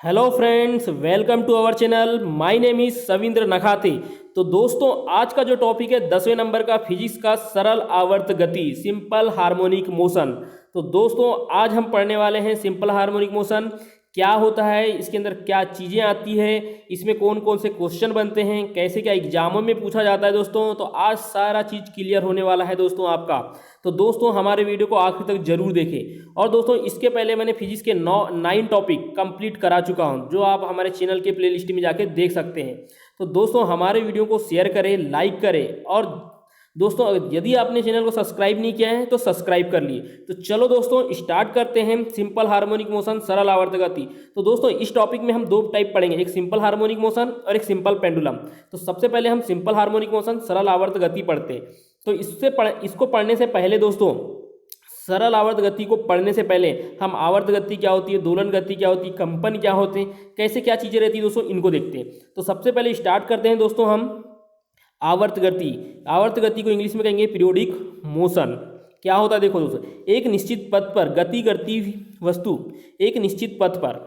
Hello friends, welcome to our channel. My name is Savindra Nakhate. तो दोस्तों, आज का जो टॉपिक है 10वें नंबर का फिजिक्स का सरल आवर्त गति, सिंपल हार्मोनिक मोशन। तो दोस्तों, आज हम पढ़ने वाले हैं सिंपल हार्मोनिक मोशन क्या होता है, इसके अंदर क्या चीज़ें आती है, इसमें कौन कौन से क्वेश्चन बनते हैं, कैसे क्या एग्जामों में पूछा जाता है दोस्तों। तो आज सारा चीज़ क्लियर होने वाला है दोस्तों आपका। तो दोस्तों, हमारे वीडियो को आखिर तक जरूर देखें। और दोस्तों, इसके पहले मैंने फिजिक्स के 9 टॉपिक कंप्लीट करा चुका हूं, जो आप हमारे चैनल के प्लेलिस्ट में जाके देख सकते हैं। तो दोस्तों, हमारे वीडियो को शेयर करें, लाइक करें, और दोस्तों यदि आपने चैनल को सब्सक्राइब नहीं किया है तो सब्सक्राइब कर लिए। तो चलो दोस्तों, स्टार्ट करते हैं सिंपल हार्मोनिक मोशन सरल आवर्त गति। तो दोस्तों, इस टॉपिक में हम दो टाइप पढ़ेंगे, एक सिंपल हार्मोनिक मोशन और एक सिंपल पेंडुलम। तो सबसे पहले हम सिंपल हार्मोनिक मोशन सरल आवर्त गति पढ़ते हैं। तो इसको पढ़ने से पहले दोस्तों, सरल आवर्त गति को पढ़ने से पहले हम आवर्त गति क्या होती है, दोलन गति क्या होती है, कंपन क्या होते हैं, कैसे क्या चीज़ें रहती है दोस्तों, इनको देखते हैं। तो सबसे पहले स्टार्ट करते हैं दोस्तों हम आवर्त गति। आवर्त गति को इंग्लिश में कहेंगे पीरियोडिक मोशन। क्या होता है देखो दोस्तों, एक निश्चित पथ पर गति करती वस्तु, एक निश्चित पथ पर,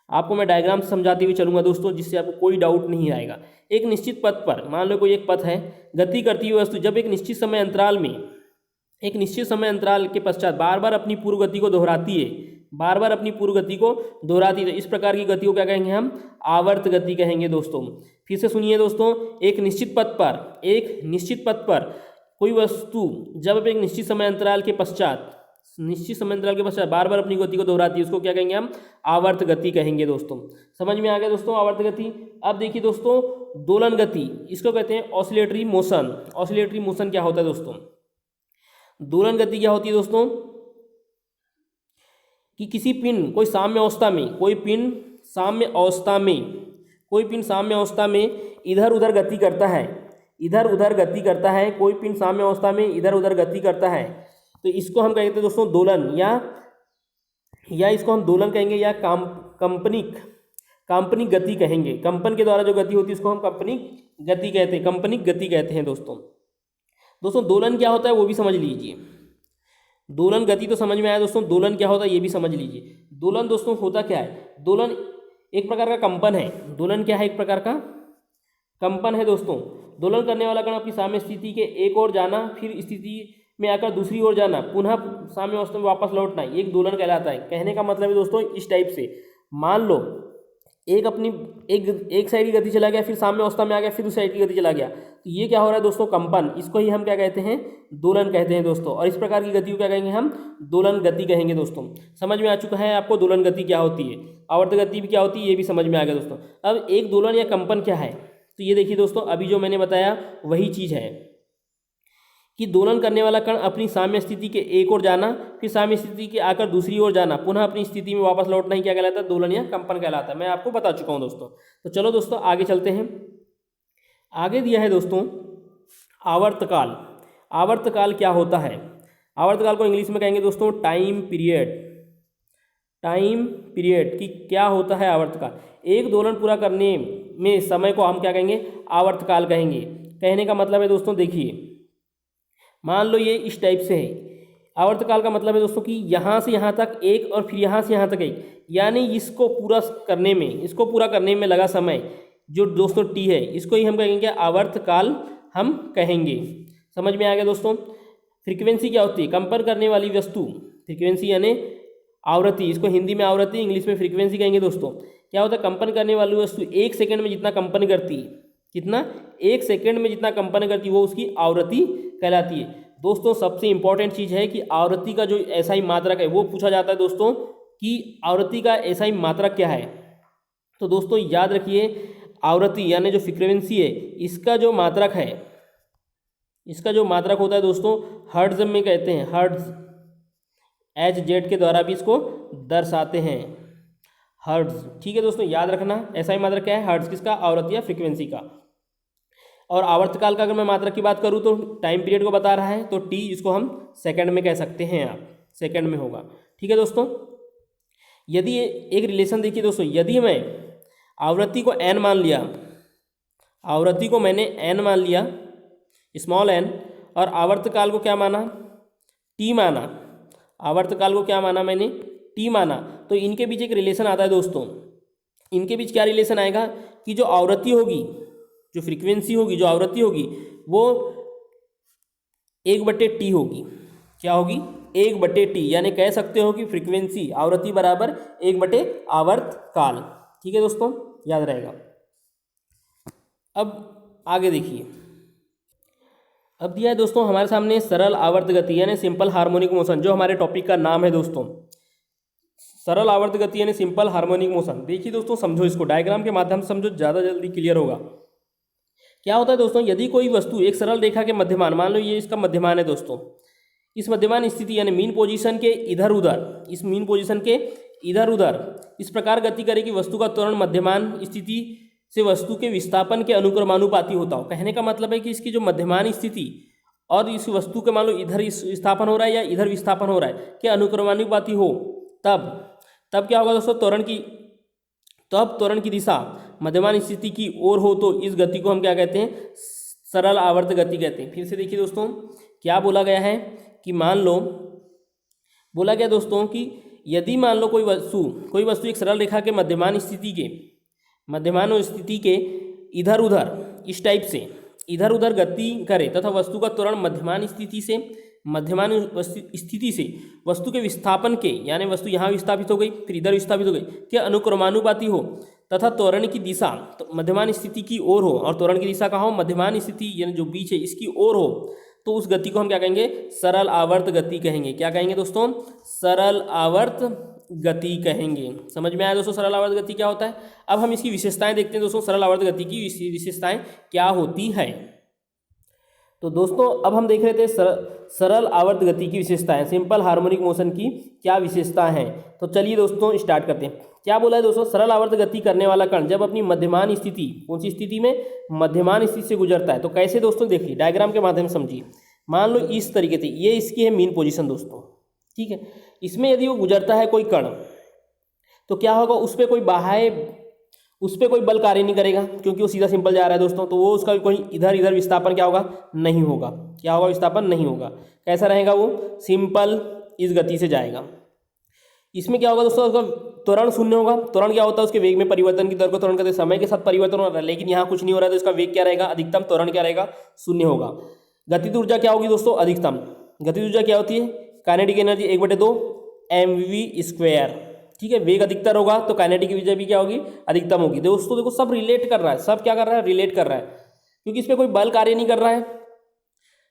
आपको मैं डायग्राम से समझाते हुए चलूंगा दोस्तों, जिससे आपको कोई डाउट नहीं आएगा। एक निश्चित पथ पर, मान लो कोई एक पथ है, गति करती हुई वस्तु जब एक निश्चित समय अंतराल में, एक निश्चित समय अंतराल के पश्चात बार बार अपनी पूर्व गति को दोहराती है, बार बार अपनी पूर्व गति को दोहराती है, तो इस प्रकार की गति को क्या कहेंगे हम, आवर्त गति कहेंगे दोस्तों। फिर से सुनिए दोस्तों, एक निश्चित पथ पर, एक निश्चित पथ पर कोई वस्तु जब एक निश्चित समय अंतराल के पश्चात, निश्चित समय अंतराल के पश्चात बार बार अपनी गति को दोहराती है, उसको क्या कहेंगे हम, आवर्त गति कहेंगे दोस्तों। समझ में आ गया दोस्तों आवर्त गति। अब देखिए दोस्तों, दोलन गति, इसको कहते हैं ऑसिलेटरी मोशन। ऑसिलेटरी मोशन क्या होता है दोस्तों, दोलन गति क्या होती है दोस्तों, कि किसी पिंड, कोई साम्य अवस्था में, कोई पिंड साम्य अवस्था में, कोई पिंड साम्य अवस्था में इधर उधर गति करता है, इधर उधर गति करता है, कोई पिंड साम्य अवस्था में इधर उधर गति करता है, तो इसको हम कहते हैं दोस्तों दोलन, या इसको हम दोलन कहेंगे, या काल्पनिक गति कहेंगे। कंपन के द्वारा जो गति होती है इसको हम काल्पनिक गति कहते हैं, काल्पनिक गति कहते हैं दोस्तों। दोस्तों, दोलन क्या होता है वो भी समझ लीजिए। दोलन गति तो समझ में आया दोस्तों, दोलन क्या होता है ये भी समझ लीजिए। दोलन दोस्तों होता क्या है, दोलन एक प्रकार का कंपन है। दोलन क्या है, एक प्रकार का कंपन है दोस्तों। दोलन करने वाला कण अपनी साम्य स्थिति के एक ओर जाना, फिर स्थिति में आकर दूसरी ओर जाना, पुनः साम्य अवस्था में वापस लौटना, एक दोलन कहलाता है। कहने का मतलब है दोस्तों इस टाइप से, मान लो एक साइड की गति चला गया, फिर साम्य अवस्था में आ गया, फिर उस साइड की गति चला गया, तो ये क्या हो रहा है दोस्तों, कंपन। इसको ही हम क्या कहते हैं, दोलन कहते हैं दोस्तों। और इस प्रकार की गति को क्या कहेंगे हम, दोलन गति कहेंगे दोस्तों। समझ में आ चुका है आपको दोलन गति क्या होती है, आवर्त गति भी क्या होती है, ये भी समझ में आ गया दोस्तों। अब एक दोलन या कंपन क्या है, तो ये देखिए दोस्तों, अभी जो मैंने बताया वही चीज़ है कि दोलन करने वाला कण अपनी साम्य स्थिति के एक ओर जाना, फिर साम्य स्थिति के आकर दूसरी ओर जाना, पुनः अपनी स्थिति में वापस लौटना ही क्या कहलाता है, दोलन या कंपन कहलाता है। मैं आपको बता चुका हूं दोस्तों। तो चलो दोस्तों आगे चलते हैं। आगे दिया है दोस्तों आवर्तकाल। आवर्तकाल क्या होता है, आवर्तकाल को इंग्लिश में कहेंगे दोस्तों टाइम पीरियड। टाइम पीरियड की क्या होता है आवर्तकाल, एक दोलन पूरा करने में समय को हम क्या कहेंगे, आवर्तकाल कहेंगे। कहने का मतलब है दोस्तों, देखिए मान लो ये इस टाइप से है। आवर्तकाल का मतलब है दोस्तों कि यहाँ से यहाँ तक एक, और फिर यहाँ से यहाँ तक एक, यानी इसको पूरा करने में लगा समय जो दोस्तों टी है, इसको ही हम कहेंगे आवर्तकाल हम कहेंगे। समझ में आ गया दोस्तों। फ्रीक्वेंसी क्या होती है, कंपन करने वाली वस्तु, फ्रीक्वेंसी यानी आवृत्ति, इसको हिंदी में आवृत्ति, इंग्लिश में फ्रीक्वेंसी कहेंगे दोस्तों। क्या होता है, कंपन करने वाली वस्तु एक सेकेंड में जितना कंपन करती है, कितना, एक सेकेंड में जितना कंपन करती है वो उसकी आवृत्ति कहलाती है दोस्तों। सबसे इंपॉर्टेंट चीज़ है कि आवृत्ति का जो एसआई मात्रक है वो पूछा जाता है दोस्तों, कि आवृत्ति का एसआई मात्रक क्या है। तो दोस्तों याद रखिए, आवृत्ति यानी जो फ्रीक्वेंसी है, इसका जो मात्रक है, इसका जो मात्रक होता है दोस्तों हर्ट्ज में कहते हैं, हर्ट्ज, HZ के द्वारा भी इसको दर्शाते हैं, हर्ट्ज। ठीक है दोस्तों, याद रखना एसआई मात्रक क्या है, हर्ट्ज, किसका, आवृत्ति या फ्रीक्वेंसी का। और आवर्तकाल का अगर मैं मात्रक की बात करूँ तो टाइम पीरियड को बता रहा है, तो टी इसको हम सेकंड में कह सकते हैं, आप सेकंड में होगा। ठीक है दोस्तों, यदि एक रिलेशन देखिए दोस्तों, यदि मैं आवृत्ति को n मान लिया, आवृत्ति को मैंने n मान लिया, स्मॉल n, और आवर्तकाल को क्या माना, t माना, आवर्तकाल को क्या माना मैंने, t माना, तो इनके बीच एक रिलेशन आता है दोस्तों। इनके बीच क्या रिलेशन आएगा कि जो आवृत्ति होगी, जो फ्रीक्वेंसी होगी, जो आवृत्ति होगी वो 1/T होगी। क्या होगी? 1/T, यानी कह सकते हो कि फ्रीक्वेंसी आवृत्ति बराबर 1/आवर्तकाल। ठीक है दोस्तों, याद रहेगा। अब आगे देखिए, अब दिया है दोस्तों हमारे सामने सरल आवर्त गति यानी सिंपल हार्मोनिक मोशन, जो हमारे टॉपिक का नाम है दोस्तों, सरल आवर्त गति यानी सिंपल हार्मोनिक मोशन। देखिए दोस्तों, समझो इसको, डायग्राम के माध्यम से समझो, ज़्यादा जल्दी क्लियर होगा। क्या होता है दोस्तों, यदि कोई वस्तु एक सरल रेखा के मध्यमान, मान लो ये इसका मध्यमान है दोस्तों, इस मध्यमान स्थिति यानी मीन पोजीशन के इधर उधर, इस मीन पोजीशन के इधर उधर इस प्रकार गति करे कि वस्तु का त्वरण मध्यमान स्थिति से वस्तु के विस्थापन के अनुक्रमानुपाती होता हो। कहने का मतलब है कि इसकी जो मध्यमान स्थिति और इस वस्तु के मान लो इधर विस्थापन हो रहा है या इधर विस्थापन हो रहा है कि अनुक्रमानुपाती हो, तब क्या होगा दोस्तों, त्वरण की दिशा मध्यमान स्थिति की ओर हो तो इस गति को हम क्या कहते हैं? सरल आवर्त गति कहते हैं। फिर से देखिए दोस्तों, क्या बोला गया है कि मान लो, बोला गया दोस्तों कि यदि मान लो कोई वस्तु एक सरल रेखा के मध्यमान स्थिति के इधर उधर इस टाइप से इधर उधर गति करे तथा वस्तु का त्वरण मध्यमान स्थिति से वस्तु के विस्थापन के, यानी वस्तु यहाँ विस्थापित हो गई फिर इधर विस्थापित हो गई, के अनुक्रमानुपाती हो तथा त्वरण की दिशा तो मध्यमान स्थिति की ओर हो, और त्वरण की दिशा कहाँ हो? मध्यमान स्थिति यानी जो बीच है इसकी ओर हो, तो उस गति को हम क्या कहेंगे? सरल आवर्त गति कहेंगे। क्या कहेंगे दोस्तों? सरल आवर्त गति कहेंगे। समझ में आया दोस्तों सरल आवर्त गति क्या होता है? अब हम इसकी विशेषताएं देखते हैं दोस्तों, सरल आवर्त गति की विशेषताएं क्या होती है। तो दोस्तों अब हम देख रहे थे सरल आवर्त गति की विशेषताएं, सिंपल हार्मोनिक मोशन की क्या विशेषताएं हैं। तो चलिए दोस्तों स्टार्ट करते हैं। क्या बोला है दोस्तों? सरल आवर्त गति करने वाला कण जब अपनी मध्यमान स्थिति, कौन सी स्थिति में? मध्यमान स्थिति से गुजरता है। तो कैसे दोस्तों? देखिए डायग्राम के माध्यम से समझिए। मान लो इस तरीके से, ये इसकी है मीन पोजीशन दोस्तों, ठीक है। इसमें यदि वो गुजरता है कोई कण, तो क्या होगा? उस पर कोई बल कार्य नहीं करेगा, क्योंकि वो सीधा सिंपल जा रहा है दोस्तों। तो वो उसका कोई इधर विस्थापन क्या होगा? नहीं होगा। क्या होगा? विस्थापन नहीं होगा। कैसा रहेगा? वो सिंपल इस गति से जाएगा। इसमें क्या होगा दोस्तों? उसका त्वरण शून्य होगा। त्वरण क्या होता है? उसके वेग में परिवर्तन की दर को त्वरण कहते हैं। समय के साथ परिवर्तन हो रहा है, लेकिन यहाँ कुछ नहीं हो रहा है, तो इसका वेग क्या रहेगा? अधिकतम। त्वरण क्या रहेगा? शून्य होगा। गतिज ऊर्जा क्या होगी दोस्तों? अधिकतम। गतिज ऊर्जा क्या होती है? Kinetic energy 1/2 mv²। ठीक है, वेग अधिकतर होगा तो काइनेटिक ऊर्जा भी क्या होगी? अधिकतम होगी। दोस्तों देखो, सब रिलेट कर रहा है, सब क्या कर रहा है? रिलेट कर रहा है, क्योंकि इस पर कोई बल कार्य नहीं कर रहा है।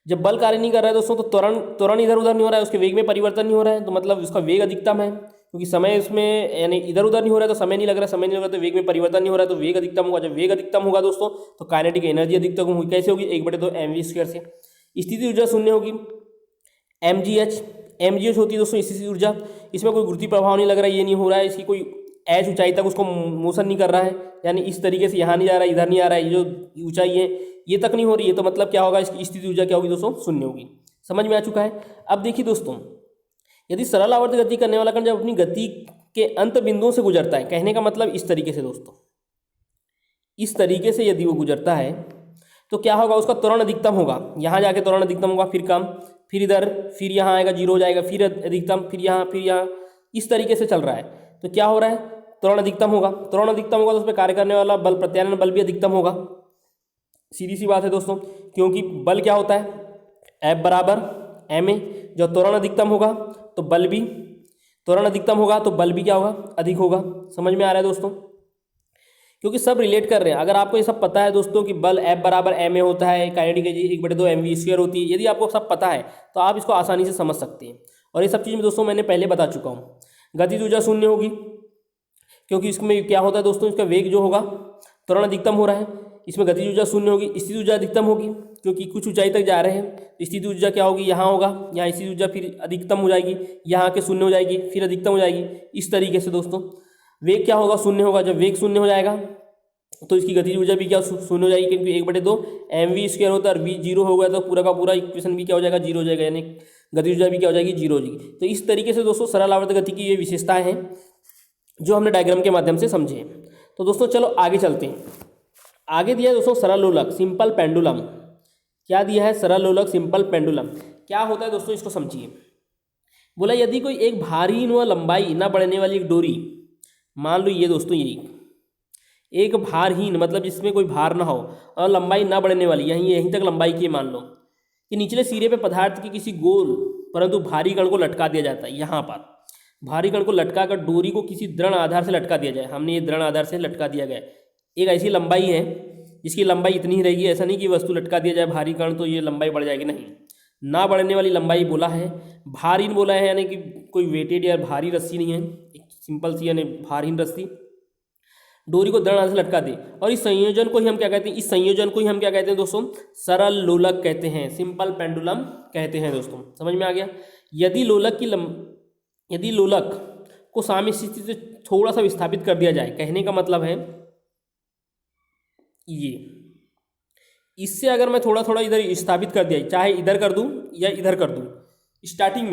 जब बल कार्य नहीं कर रहा है दोस्तों, तो त्वरण इधर उधर नहीं हो रहा है, उसके वेग में परिवर्तन नहीं हो रहा है, तो मतलब उसका वेग अधिकतम है। क्योंकि समय इसमें यानी इधर उधर नहीं हो रहा है, तो समय नहीं लग रहा है, समय नहीं लग रहा है, तो वेग में परिवर्तन नहीं हो रहा है, तो वेग अधिकतम होगा। जब वेग अधिकतम होगा दोस्तों, तो काइनेटिक एनर्जी अधिकतम होगी। कैसे होगी? 1/2 mv² से। स्थिति ऊर्जा शून्य होगी, mgh होती है दोस्तों स्थिति ऊर्जा। इसमें कोई गुरुत्वीय प्रभाव नहीं लग रहा है, ये नहीं हो रहा है, इसकी कोई h ऊंचाई तक उसको मोशन नहीं कर रहा है, यानी इस तरीके से यहाँ नहीं जा रहा है, इधर नहीं आ रहा है, ये जो ऊंचाई है ये तक नहीं हो रही है, तो मतलब क्या होगा? इसकी स्थिति ऊर्जा क्या होगी दोस्तों? शून्य होगी। समझ में आ चुका है? अब देखिए दोस्तों, यदि सरल आवर्त गति करने वाला कण जब अपनी गति के अंत बिंदुओं से गुजरता है, कहने का मतलब इस तरीके से दोस्तों, इस तरीके से यदि वो गुजरता है तो क्या होगा? उसका त्वरण अधिकतम होगा। यहाँ जाके त्वरण अधिकतम होगा, फिर कम, फिर इधर, फिर यहाँ आएगा, जीरो हो जाएगा, फिर अधिकतम, फिर यहाँ, इस तरीके से चल रहा है। तो क्या हो रहा है? त्वरण अधिकतम होगा। त्वरण अधिकतम होगा तो उस पर कार्य करने वाला बल, प्रत्यानयन बल भी अधिकतम होगा। सीधी सी बात है दोस्तों, क्योंकि बल क्या होता है? F = ma। जब त्वरण अधिकतम होगा तो बल भी, क्या होगा? अधिक होगा। समझ में आ रहा है दोस्तों? क्योंकि सब रिलेट कर रहे हैं। अगर आपको ये सब पता है दोस्तों कि बल F = ma होता है, काइनेटिक एनर्जी 1/2 mv² होती है, यदि आपको सब पता है तो आप इसको आसानी से समझ सकते हैं। और ये सब चीज़ में दोस्तों मैंने पहले बता चुका हूँ। गतिज ऊर्जा शून्य होगी, क्योंकि इसमें क्या होता है दोस्तों? इसका वेग जो होगा, त्वरण अधिकतम हो रहा है, इसमें गतिज ऊर्जा शून्य होगी। स्थिति ऊर्जा अधिकतम होगी, क्योंकि कुछ ऊंचाई तक जा रहे हैं। स्थिति ऊर्जा क्या होगी? यहाँ होगा, यहाँ स्थिति ऊर्जा फिर अधिकतम हो जाएगी, यहाँ के शून्य हो जाएगी, फिर अधिकतम हो जाएगी, इस तरीके से दोस्तों। वेग क्या होगा? शून्य होगा। जब वेग शून्य हो जाएगा तो इसकी गतिज ऊर्जा भी क्या शून्य हो जाएगी, क्योंकि 1/2 mv² होता है, और v 0 हो गया तो पूरा का पूरा इक्वेशन भी क्या हो जाएगा? जीरो हो जाएगा, यानी गतिज ऊर्जा भी क्या हो जाएगी? जीरो हो जाएगी। तो इस तरीके से दोस्तों सरल आवर्त गति की ये विशेषताएं हैं जो हमने डायग्राम के माध्यम से समझे। तो दोस्तों चलो आगे चलते हैं। आगे दिया है दोस्तों सरल लोलक, सिंपल पेंडुलम। क्या दिया है? सरल लोलक, सिंपल पेंडुलम। क्या होता है दोस्तों? इसको समझिए। बोला यदि कोई एक भारी व लंबाई न बढ़ने वाली एक डोरी, मान लो ये दोस्तों, यही एक भारहीन मतलब जिसमें कोई भार ना हो और लंबाई ना बढ़ने वाली, यहीं यहीं तक लंबाई की मान लो कि निचले सिरे पे पदार्थ के किसी गोल परंतु भारी कण को लटका दिया जाता है। यहाँ पर भारी कण को लटका कर डोरी को किसी दृढ़ आधार से लटका दिया जाए। हमने ये दृढ़ आधार से लटका दिया गया है। एक ऐसी लंबाई है जिसकी लंबाई इतनी ही रहेगी, ऐसा नहीं कि वस्तु लटका दिया जाए भारी कण तो ये लंबाई बढ़ जाएगी, नहीं। ना बढ़ने वाली लंबाई बोला है, भारहीन बोला है, यानी कि कोई वेटेड या भारी रस्सी नहीं है, एक सिंपल सी यानी भारहीन रस्सी डोरी को दृढ़ आधार से लटका दे। और इस संयोजन को ही हम क्या कहते हैं, इस संयोजन को ही हम क्या कहते हैं दोस्तों, सरल लोलक कहते हैं, सिंपल पेंडुलम कहते हैं दोस्तों। समझ में आ गया। यदि लोलक को साम्य स्थिति से थोड़ा सा विस्थापित कर दिया जाए, कहने का मतलब है ये, इससे अगर मैं थोड़ा थोड़ा इधर विस्थापित कर दिया, चाहे इधर कर दूं या इधर कर दूं, स्टार्टिंग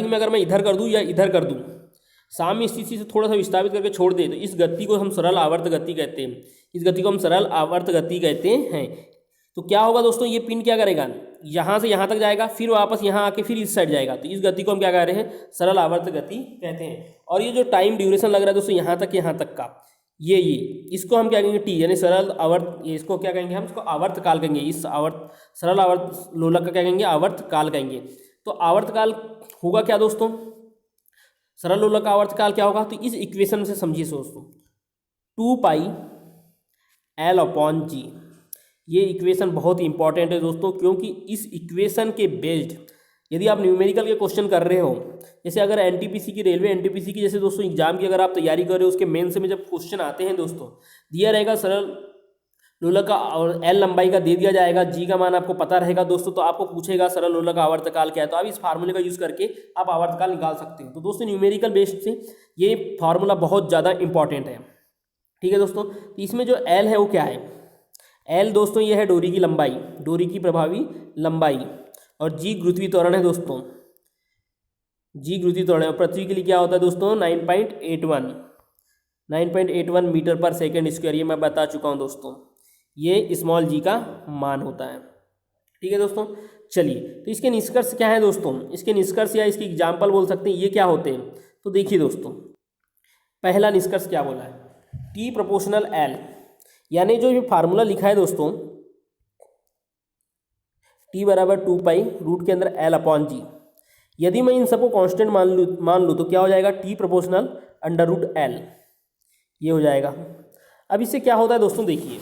में अगर मैं इधर कर दूं या इधर कर दूं, साम्य स्थिति से थोड़ा सा विस्थापित करके छोड़ दे, तो इस गति को हम सरल आवर्त गति कहते हैं। इस गति को हम सरल आवर्त गति कहते हैं। तो क्या होगा दोस्तों, ये पिन क्या करेगा, यहाँ से यहाँ तक जाएगा, फिर वापस यहाँ आके फिर इस साइड जाएगा, तो इस गति को हम क्या कह रहे हैं, सरल आवर्त गति कहते हैं। और ये जो टाइम ड्यूरेशन लग रहा है दोस्तों यहाँ तक का, ये इसको हम क्या कहेंगे, टी, यानी सरल आवर्त, इसको क्या कहेंगे हम, इसको आवर्त काल कहेंगे। इस आवर्त सरल आवर्त लोलक का क्या कहेंगे, आवर्त काल कहेंगे। तो आवर्त काल होगा क्या दोस्तों, सरल लोलक का आवर्त काल क्या होगा, तो इस इक्वेशन से समझिए दोस्तों, 2πL/g। ये इक्वेशन बहुत ही इंपॉर्टेंट है दोस्तों, क्योंकि इस इक्वेशन के बेस्ड यदि आप न्यूमेरिकल के क्वेश्चन कर रहे हो, जैसे अगर एनटीपीसी की, रेलवे एनटीपीसी की जैसे दोस्तों एग्जाम की अगर आप तैयारी कर रहे हो, उसके मेंस में जब क्वेश्चन आते हैं दोस्तों, दिया रहेगा सरल लोलक का और एल लंबाई का दे दिया जाएगा, जी का मान आपको पता रहेगा दोस्तों, तो आपको पूछेगा सरल लोलक का आवर्तकाल क्या है, तो आप इस फार्मूले का यूज़ करके आप आवर्तकाल निकाल सकते हो। तो दोस्तों न्यूमेरिकल बेस्ड से ये फार्मूला बहुत ज़्यादा इंपॉर्टेंट है। ठीक है दोस्तों, तो इसमें जो एल है वो क्या है, एल दोस्तों ये है डोरी की लंबाई, डोरी की प्रभावी लंबाई, और जी गुरुत्वीय त्वरण है दोस्तों, जी गुरुत्वीय त्वरण है। पृथ्वी के लिए क्या होता है दोस्तों, 9.81 मीटर पर सेकेंड स्क्वायर, ये मैं बता चुका हूँ दोस्तों, ये स्मॉल जी का मान होता है। ठीक है दोस्तों, चलिए तो इसके निष्कर्ष क्या है दोस्तों, इसके निष्कर्ष या इसकी एग्जाम्पल बोल सकते हैं, ये क्या होते हैं। तो देखिए दोस्तों, पहला निष्कर्ष क्या बोला है, टी प्रोपोर्शनल एल, यानी जो ये फार्मूला लिखा है दोस्तों, टी बराबर 2π रूट के अंदर L/g, यदि मैं इन सबको कांस्टेंट मान लूँ तो क्या हो जाएगा, टी प्रोपोर्शनल √L, ये हो जाएगा। अब इससे क्या होता है दोस्तों, देखिए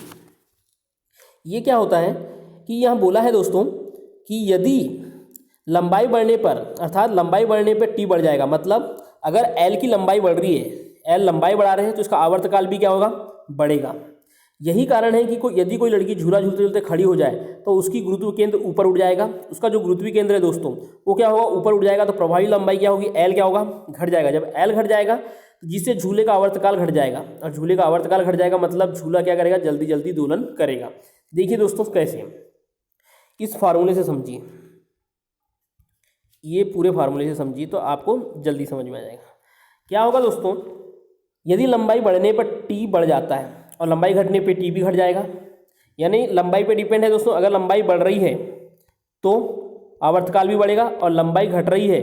ये क्या होता है कि यहाँ बोला है दोस्तों कि यदि लंबाई बढ़ने पर, अर्थात लंबाई बढ़ने पर टी बढ़ जाएगा, मतलब अगर एल की लंबाई बढ़ रही है, एल लंबाई बढ़ा रहे हैं, तो इसका आवर्तकाल भी क्या होगा, बढ़ेगा। यही कारण है कि यदि कोई लड़की झूला झूलते झूलते खड़ी हो जाए तो उसकी गुरुत्व केंद्र ऊपर उठ जाएगा, उसका जो गुरुत्वीय केंद्र है दोस्तों वो क्या होगा, ऊपर उठ जाएगा, तो प्रभावी लंबाई क्या होगी, एल क्या होगा, घट जाएगा। जब एल घट जाएगा तो जिससे झूले का आवर्तकाल घट जाएगा, और झूले का आवर्तकाल घट जाएगा मतलब झूला क्या करेगा, जल्दी जल्दी दोलन करेगा। देखिए दोस्तों कैसे, इस फार्मूले से समझिए, ये पूरे फार्मूले से समझिए तो आपको जल्दी समझ में आ जाएगा। क्या होगा दोस्तों, यदि लंबाई बढ़ने पर टी बढ़ जाता है और लंबाई घटने पे टी भी घट जाएगा, यानी लंबाई पे डिपेंड है दोस्तों। अगर लंबाई बढ़ रही है तो आवर्तकाल भी बढ़ेगा, और लंबाई घट रही है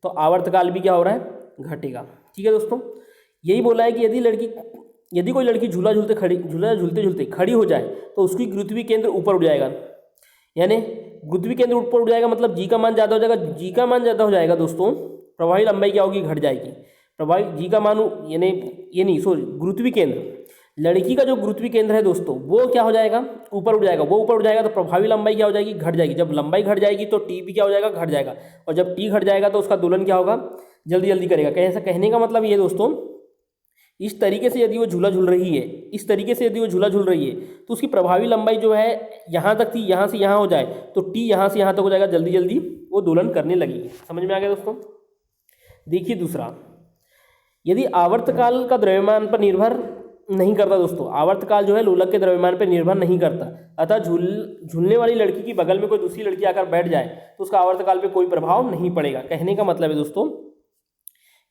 तो आवर्तकाल भी क्या हो रहा है, घटेगा। ठीक है दोस्तों, यही बोला है कि यदि कोई लड़की झूला झूलते झूलते खड़ी हो जाए तो उसकी गुरुत्वीय केंद्र ऊपर उठ जाएगा, यानी गुरुत्वीय केंद्र ऊपर उठ जाएगा मतलब जी का मान ज़्यादा हो जाएगा। जी का मान ज़्यादा हो जाएगा दोस्तों, प्रभावी लंबाई क्या होगी, घट जाएगी। प्रभावी जी का मान यानी ये नहीं, सॉरी, गुरुत्वीय केंद्र, लड़की का जो गुरुत्वीय केंद्र है दोस्तों वो क्या हो जाएगा, ऊपर उठ जाएगा। वो ऊपर उठ जाएगा तो प्रभावी लंबाई क्या हो जाएगी, घट जाएगी। जब लंबाई घट जाएगी तो टी भी क्या हो जाएगा, घट जाएगा, और जब टी घट जाएगा तो उसका दोलन क्या होगा, जल्दी जल्दी करेगा। कैसा कहने का मतलब ये दोस्तों, इस तरीके से यदि वो झूला झूल रही है, इस तरीके से यदि वो झूला झूल रही है तो उसकी प्रभावी लंबाई जो है यहाँ तक थी, यहाँ से यहाँ हो जाए तो टी यहाँ से यहाँ तक हो जाएगा, जल्दी जल्दी वो दोलन करने लगेगी। समझ में आ गया दोस्तों। देखिए दूसरा, यदि आवर्तकाल का द्रव्यमान पर निर्भर नहीं करता दोस्तों, आवर्तकाल जो है लोलक के द्रव्यमान पर निर्भर नहीं करता, अतः झूलने वाली लड़की की बगल में कोई दूसरी लड़की आकर बैठ जाए तो उसका आवर्तकाल पे कोई प्रभाव नहीं पड़ेगा। कहने का मतलब है दोस्तों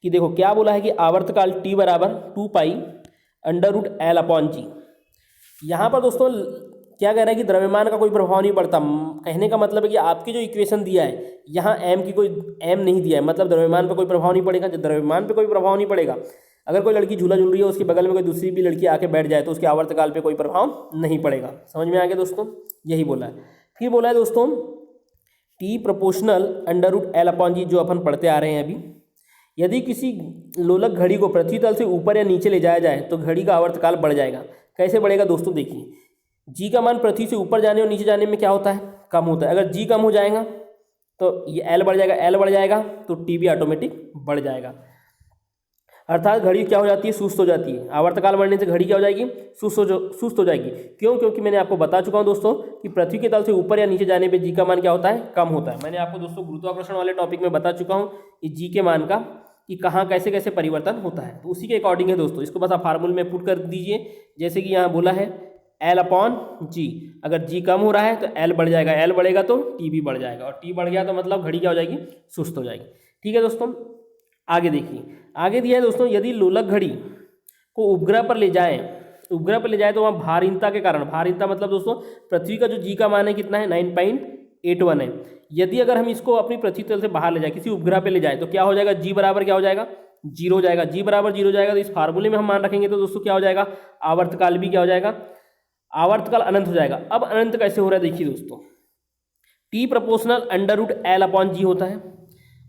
कि देखो क्या बोला है कि आवर्तकाल टी बराबर 2π √L/g। यहाँ पर दोस्तों क्या कह रहा है कि द्रव्यमान का कोई प्रभाव नहीं पड़ता। कहने का मतलब है कि आपकी जो इक्वेशन दिया है यहाँ एम नहीं दिया है, मतलब द्रव्यमान पर कोई प्रभाव नहीं पड़ेगा। जब द्रव्यमान पर कोई प्रभाव नहीं पड़ेगा, अगर कोई लड़की झूला झूल रही है, उसके बगल में कोई दूसरी भी लड़की आके बैठ जाए तो उसके आवर्तकाल पे कोई प्रभाव नहीं पड़ेगा। समझ में आ गया दोस्तों, यही बोला है। फिर बोला है दोस्तों T proportional under root L upon g, जो अपन पढ़ते आ रहे हैं अभी। यदि किसी लोलक घड़ी को पृथ्वी तल से ऊपर या नीचे ले जाया जाए तो घड़ी का आवर्तकाल बढ़ जाएगा। कैसे बढ़ेगा दोस्तों, देखिए जी का मान पृथ्वी से ऊपर जाने और नीचे जाने में क्या होता है, कम होता है। अगर जी कम हो जाएगा तो ये एल बढ़ जाएगा, एल बढ़ जाएगा तो टी भी ऑटोमेटिक बढ़ जाएगा। अर्थात घड़ी क्या हो जाती है, सुस्त हो जाती है। आवर्तकाल बढ़ने से घड़ी क्या हो जाएगी, सुस्त हो जाएगी। क्यों, क्योंकि मैंने आपको बता चुका हूं दोस्तों कि पृथ्वी के तल से ऊपर या नीचे जाने पे जी का मान क्या होता है, कम होता है। मैंने आपको दोस्तों गुरुत्वाकर्षण वाले टॉपिक में बता चुका हूं कि जी के मान का कि कहाँ कैसे कैसे परिवर्तन होता है, तो उसी के अकॉर्डिंग है दोस्तों। इसको बस आप फार्मूले में पुट कर दीजिए, जैसे कि यहाँ बोला है एल अपॉन जी। अगर जी कम हो रहा है तो एल बढ़ जाएगा, एल बढ़ेगा तो टी भी बढ़ जाएगा, और टी बढ़ गया तो मतलब घड़ी क्या हो जाएगी, सुस्त हो जाएगी। ठीक है दोस्तों, आगे देखिए, आगे दिया है दोस्तों यदि लोलक घड़ी को उपग्रह पर ले जाएं, तो वहाँ भारहीनता के कारण, भारहीनता मतलब दोस्तों पृथ्वी का जो जी का मान है कितना है, 9.81 है। यदि अगर हम इसको अपनी पृथ्वी तल से बाहर ले जाए, किसी उपग्रह पे ले जाए, तो क्या हो जाएगा, जी बराबर क्या हो जाएगा, जीरो हो जाएगा। जी बराबर जीरो हो जाएगा तो इस फार्मूले में हम मान रखेंगे तो दोस्तों क्या हो जाएगा, आवर्तकाल भी क्या हो जाएगा, आवर्तकाल अनंत हो जाएगा। अब अनंत कैसे हो रहा है देखिए दोस्तों, T proportional under root L upon g होता है,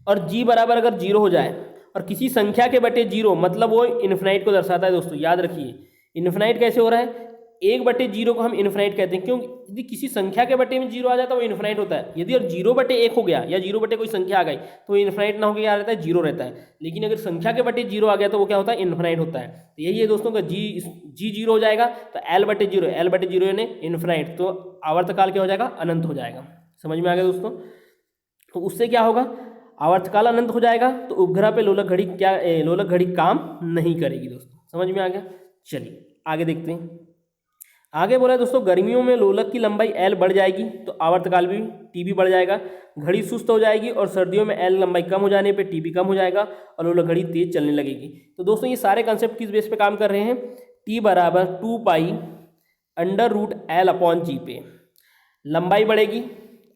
और जी बराबर अगर जीरो हो जाए और किसी संख्या के बटे जीरो, मतलब वो इन्फिनाइट को दर्शाता है दोस्तों। याद रखिए इन्फिनाइट कैसे हो रहा है, एक बटे जीरो को हम इन्फिनाइट कहते हैं। क्यों, यदि किसी संख्या के बटे में जीरो आ जाता है वो इन्फिनाइट होता है। यदि और जीरो बटे एक हो गया या जीरो बटे कोई संख्या आ गई तो वो इन्फिनाइट ना होकर क्या रहता है, जीरो रहता है। लेकिन अगर संख्या के बटे जीरो आ गया तो वो क्या होता है, इन्फिनाइट होता है। तो यही है दोस्तों का जी जीरो हो जाएगा तो एल बटे जीरो यानी इन्फिनाइट, तो आवर्तकाल क्या हो जाएगा, अनंत हो जाएगा। समझ में आ गया दोस्तों, तो उससे क्या होगा, आवर्तकाल अनंत हो जाएगा, तो उपग्रह पे लोलक घड़ी काम नहीं करेगी दोस्तों। समझ में आ गया, चलिए आगे देखते हैं। आगे बोला है दोस्तों गर्मियों में लोलक की लंबाई एल बढ़ जाएगी तो आवर्तकाल भी टी भी बढ़ जाएगा, घड़ी सुस्त हो जाएगी, और सर्दियों में एल लंबाई कम हो जाने पे टी भी कम हो जाएगा और लोलक घड़ी तेज चलने लगेगी। तो दोस्तों ये सारे कंसेप्ट किस बेस पे काम कर रहे हैं, टी बराबर 2 pi under root L upon g पे। लंबाई बढ़ेगी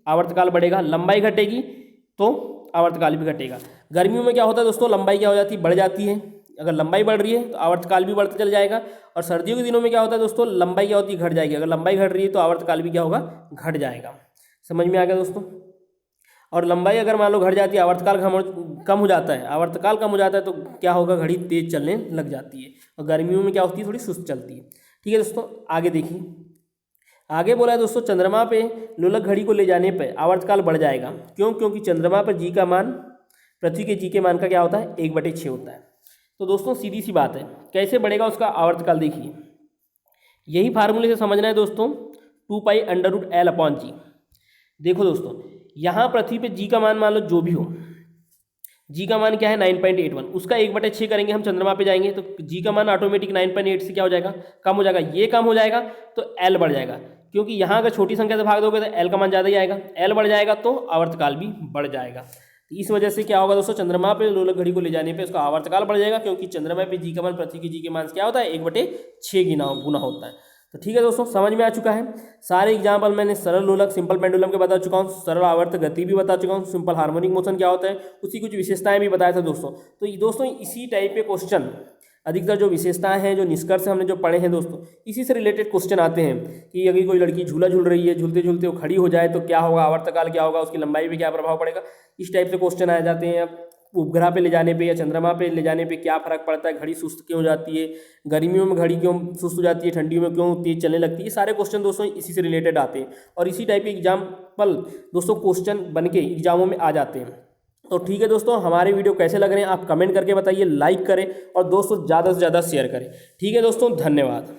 आवर्तकाल बढ़ेगा, लंबाई घटेगी तो आवर्तकाल भी घटेगा। गर्मियों में क्या होता है दोस्तों, लंबाई क्या हो जाती है, बढ़ जाती है। अगर लंबाई बढ़ रही है तो आवर्तकाल भी बढ़ता चल जाएगा। और सर्दियों के दिनों में क्या होता है दोस्तों, लंबाई क्या होती है, घट जाएगी। अगर लंबाई घट रही है तो आवर्तकाल भी क्या होगा, घट जाएगा। समझ में आ गया दोस्तों, और लंबाई अगर मान लो घट जाती है, आवर्तकाल कम हो जाता है, आवर्तकाल कम हो जाता है तो क्या होगा, घड़ी तेज चलने लग जाती है, और गर्मियों में क्या होती है, थोड़ी सुस्त चलती है। ठीक है दोस्तों, आगे देखिए, आगे बोला है दोस्तों चंद्रमा पे लोलक घड़ी को ले जाने पर आवर्तकाल बढ़ जाएगा। क्यों, क्योंकि चंद्रमा पर जी का मान पृथ्वी के जी के मान का क्या होता है, 1/6 होता है। तो दोस्तों सीधी सी बात है, कैसे बढ़ेगा उसका आवर्तकाल, देखिए यही फार्मूले से समझना है दोस्तों, 2 pi under root L upon g. देखो दोस्तों यहाँ पृथ्वी पे जी का मान मान लो जो भी हो, जी का मान क्या है 9.81, उसका 1/6 करेंगे हम, चंद्रमा पे जाएंगे तो जी का मान ऑटोमेटिक 9.8 से क्या हो जाएगा, कम हो जाएगा। ये कम हो जाएगा तो एल बढ़ जाएगा, क्योंकि यहाँ अगर छोटी संख्या से भाग दोगे तो एल का मान ज़्यादा ही आएगा, एल बढ़ जाएगा तो आवर्तकाल भी बढ़ जाएगा। इस वजह से क्या होगा दोस्तों, चंद्रमा पे लोलक घड़ी को ले जाने पे उसका आवर्तकाल बढ़ जाएगा, क्योंकि चंद्रमा पे जी का मान पृथ्वी की जी के मान से क्या होता है, 1/6 गुना होता है। तो ठीक है दोस्तों, समझ में आ चुका है। सारे एग्जाम्पल मैंने सरल लोलक, सिंपल पेंडुलम के बता चुका हूँ, सरल आवर्त गति भी बता चुका हूँ, सिंपल हार्मोनिक मोशन क्या होता है उसकी कुछ विशेषताएं भी बताया था दोस्तों। तो दोस्तों इसी टाइप के क्वेश्चन, अधिकतर जो विशेषताएं हैं, जो निष्कर्ष हमने जो पढ़े हैं दोस्तों, इसी से रिलेटेड क्वेश्चन आते हैं कि अगर कोई लड़की झूला झूल रही है, झूलते झूलते वो खड़ी हो जाए तो क्या होगा, आवर्तकाल क्या होगा, उसकी लंबाई पे क्या प्रभाव पड़ेगा, इस टाइप से क्वेश्चन आ जाते हैं। उपग्रह पे ले जाने पे या चंद्रमा पे ले जाने पे क्या फर्क पड़ता है, घड़ी सुस्त क्यों हो जाती है, गर्मियों में घड़ी क्यों सुस्त हो जाती है, ठंडियों में क्यों तेज चलने लगती है, ये सारे क्वेश्चन दोस्तों इसी से रिलेटेड आते हैं, और इसी टाइप के एग्जाम्पल दोस्तों क्वेश्चन बन के एग्जामों में आ जाते हैं। तो ठीक है दोस्तों, हमारे वीडियो कैसे लग रहे हैं आप कमेंट करके बताइए, लाइक करें और दोस्तों ज़्यादा से ज़्यादा शेयर करें। ठीक है दोस्तों, धन्यवाद।